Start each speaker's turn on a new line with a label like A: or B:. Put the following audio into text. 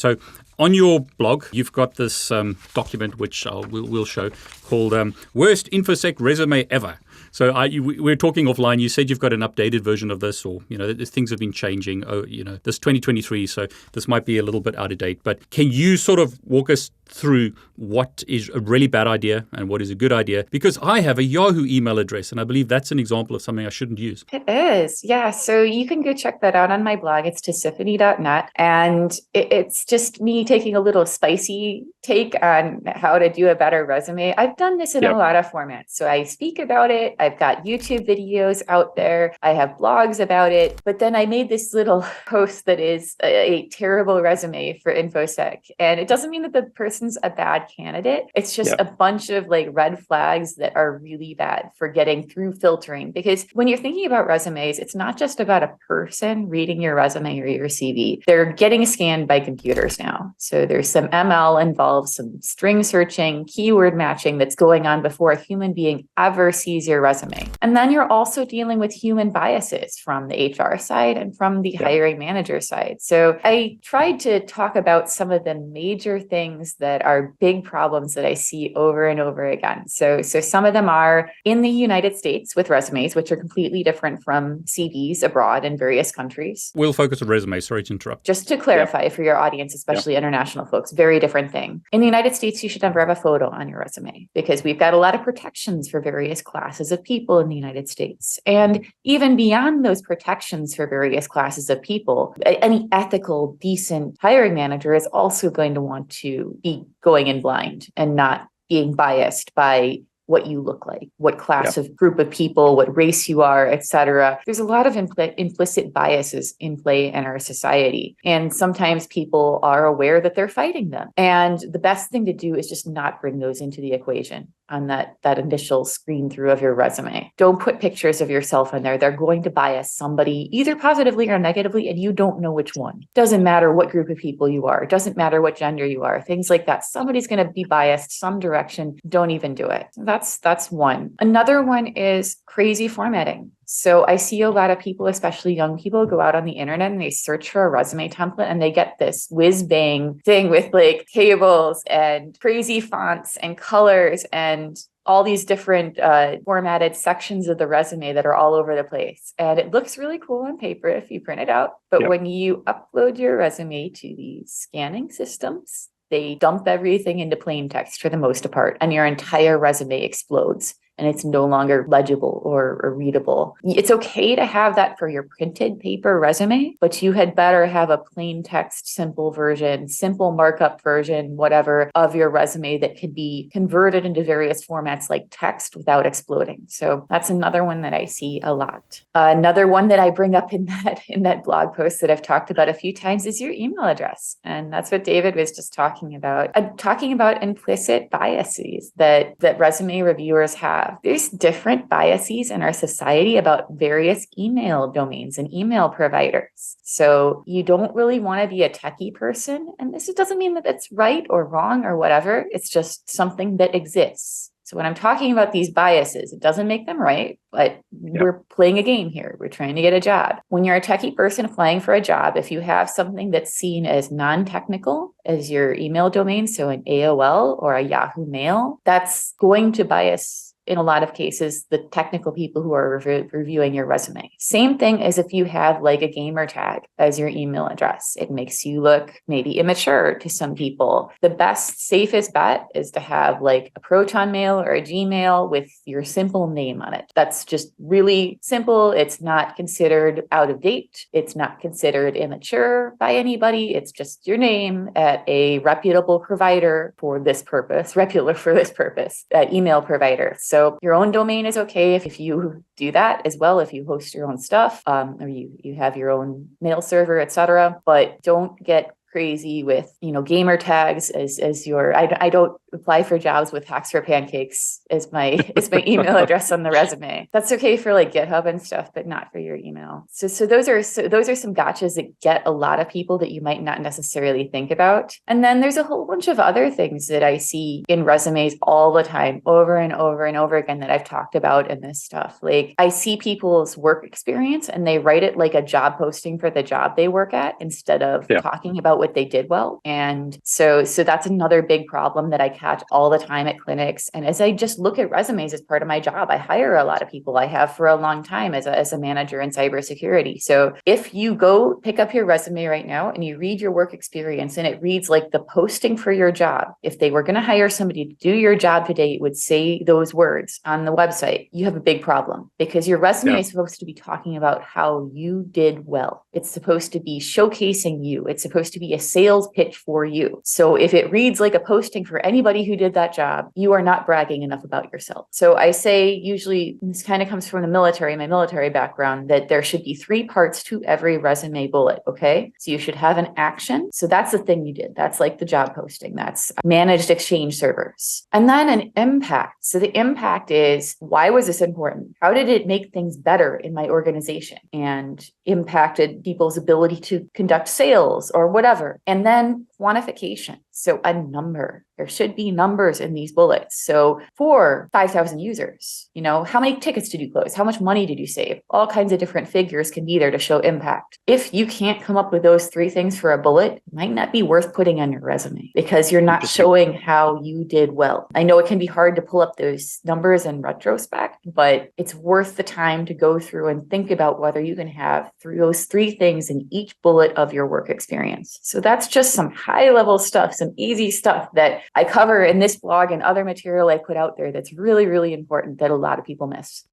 A: So on your blog, you've got this document, which we'll show, called Worst InfoSec Resume Ever. So we were talking offline. You said you've got an updated version of this, or things have been changing. This 2023, so this might be a little bit out of date. But can you sort of walk us through what is a really bad idea and what is a good idea? Because I have a Yahoo email address, and I believe that's an example of something I shouldn't use.
B: It is, yeah. So you can go check that out on my blog. It's tisiphany.net, and it's just me taking a little spicy take on how to do a better resume. I've done this in a lot of formats. So I speak about it. I've got YouTube videos out there. I have blogs about it. But then I made this little post that is a terrible resume for InfoSec. And it doesn't mean that the person's a bad candidate. It's just a bunch of like red flags that are really bad for getting through filtering. Because when you're thinking about resumes, it's not just about a person reading your resume or your CV. They're getting scanned by computers now. So there's some ML involved, some string searching, keyword matching that's going on before a human being ever sees your resume. And then you're also dealing with human biases from the HR side and from the hiring manager side. So I tried to talk about some of the major things that are big problems that I see over and over again. So some of them are in the United States with resumes, which are completely different from CVs abroad in various countries.
A: We'll focus on resumes. Sorry to interrupt.
B: Just to clarify for your audience, especially international folks, very different thing. In the United States, you should never have a photo on your resume because we've got a lot of protections for various classes of people in the United States. And even beyond those protections for various classes of people, any ethical, decent hiring manager is also going to want to be going in blind and not being biased by what you look like, what class of group of people, what race you are, et cetera. There's a lot of implicit biases in play in our society. And sometimes people are aware that they're fighting them. And the best thing to do is just not bring those into the equation on that initial screen through of your resume. Don't put pictures of yourself in there. They're going to bias somebody either positively or negatively, and you don't know which one. Doesn't matter what group of people you are. It doesn't matter what gender you are. Things like that. Somebody's going to be biased some direction. Don't even do it. That's one. Another one is crazy formatting. So I see a lot of people, especially young people, go out on the internet and they search for a resume template and they get this whiz bang thing with like tables and crazy fonts and colors and all these different formatted sections of the resume that are all over the place. And it looks really cool on paper if you print it out. But when you upload your resume to these scanning systems, they dump everything into plain text for the most part, and your entire resume explodes. And it's no longer legible or readable. It's okay to have that for your printed paper resume, but you had better have a plain text, simple version, simple markup version, whatever, of your resume that could be converted into various formats like text without exploding. So that's another one that I see a lot. Another one that I bring up in that blog post that I've talked about a few times is your email address. And that's what David was just talking about. Talking about implicit biases that resume reviewers have. There's different biases in our society about various email domains and email providers. So you don't really want to be a techie person. And this doesn't mean that it's right or wrong or whatever. It's just something that exists. So when I'm talking about these biases, it doesn't make them right, but we're playing a game here. We're trying to get a job. When you're a techie person applying for a job, if you have something that's seen as non-technical as your email domain, so an AOL or a Yahoo Mail, that's going to bias in a lot of cases, the technical people who are reviewing your resume. Same thing as if you have like a gamer tag as your email address. It makes you look maybe immature to some people. The best, safest bet is to have like a Proton Mail or a Gmail with your simple name on it. That's just really simple. It's not considered out of date. It's not considered immature by anybody. It's just your name at a reputable provider for this purpose, email provider. So your own domain is okay if you do that as well, if you host your own stuff, or you have your own mail server, etc. But don't get crazy with, gamer tags as your, I don't apply for jobs with Hacks for Pancakes as my email address on the resume. That's okay for like GitHub and stuff, but not for your email. So those are some gotchas that get a lot of people that you might not necessarily think about. And then there's a whole bunch of other things that I see in resumes all the time, over and over and over again, that I've talked about in this stuff. Like I see people's work experience and they write it like a job posting for the job they work at instead of talking about what they did well. And so that's another big problem that I catch all the time at clinics. And as I just look at resumes as part of my job, I hire a lot of people. I have for a long time as a manager in cybersecurity. So if you go pick up your resume right now and you read your work experience and it reads like the posting for your job, if they were going to hire somebody to do your job today, it would say those words on the website, you have a big problem, because your resume is supposed to be talking about how you did well. It's supposed to be showcasing you. It's supposed to be a sales pitch for you. So if it reads like a posting for anybody who did that job, you are not bragging enough about yourself. So I say, usually, this kind of comes from the military, my military background, that there should be 3 parts to every resume bullet. Okay. So you should have an action. So that's the thing you did. That's like the job posting. That's managed exchange servers. And then an impact. So the impact is, why was this important? How did it make things better in my organization and impacted people's ability to conduct sales or whatever? And then quantification. So a number. There should be numbers in these bullets. So for 5,000 users, how many tickets did you close? How much money did you save? All kinds of different figures can be there to show impact. If you can't come up with those 3 things for a bullet, it might not be worth putting on your resume, because you're not showing how you did well. I know it can be hard to pull up those numbers in retrospect, but it's worth the time to go through and think about whether you can have those 3 things in each bullet of your work experience. So that's just some high level stuff, some easy stuff that I cover in this blog and other material I put out there that's really, really important that a lot of people miss.